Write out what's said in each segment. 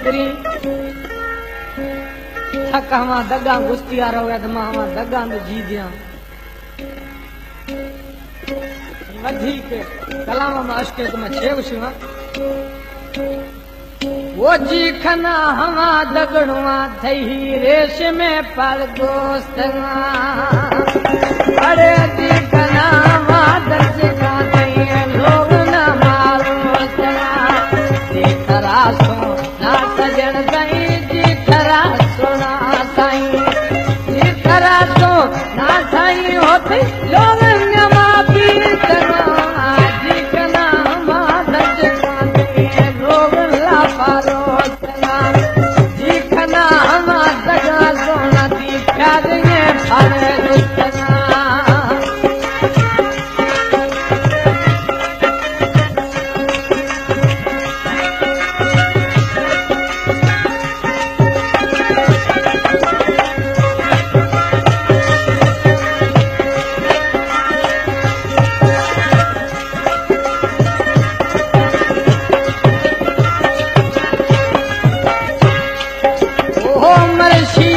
करी थका वहां दगा गुस्तिया रहो तो मां वहां दगा में जी दिया वधी के कलाम में अशके तो मैं छेव शिवा वो जी खना हवा दगड़वा थई रेश में पर दोस्त अरे जी खना हवा दर्ज का थई लोग न मारो जी खरा सो ना सजन गई जी खरा सोना साई जी खरा सो ना साई होती लोग न मापी जी खना हवा दर्ज का थई लोग ला पारो जी खना हवा दगा सोना दी प्यार में फरे रुतना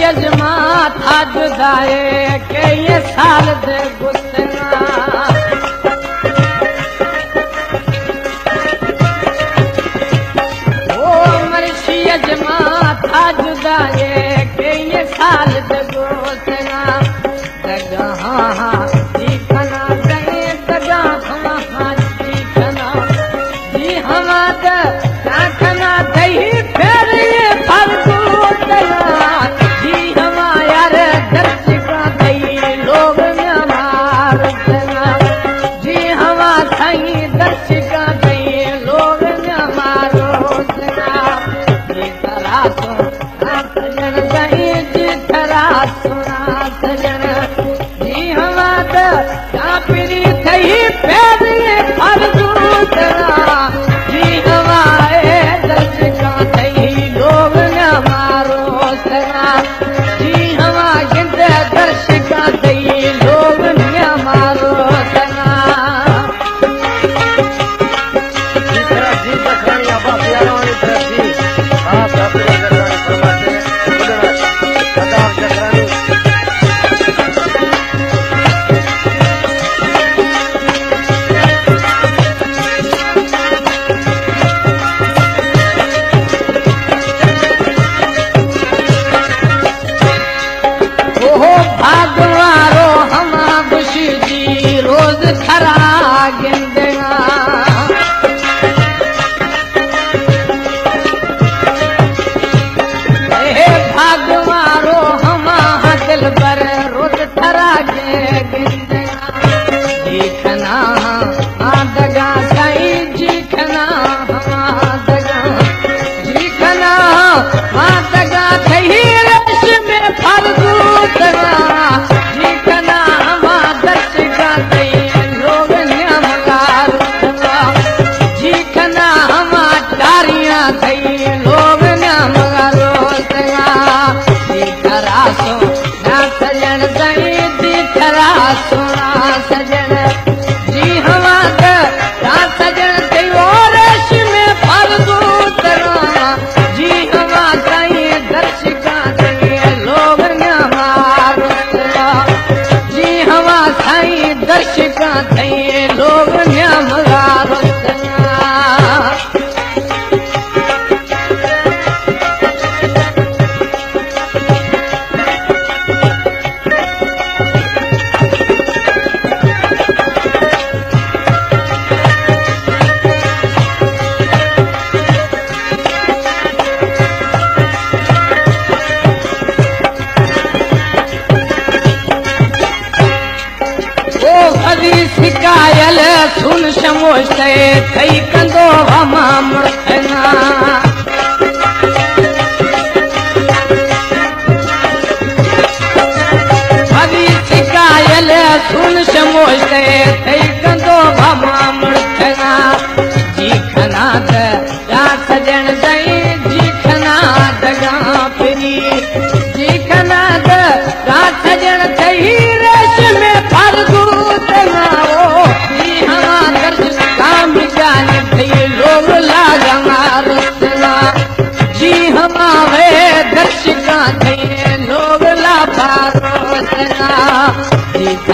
यजमा था जुदाए के ये साल दे गुस्सा ओ मर्शी यजमा था जुदाए के ये साल दे गुस्सा दगा हाँ जी खना गए दगा हाँ जी खना जी हमा खना दही फिर ये फल आप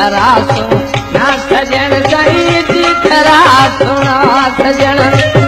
थरा सुना सजण साईं जी थरा सुना सजण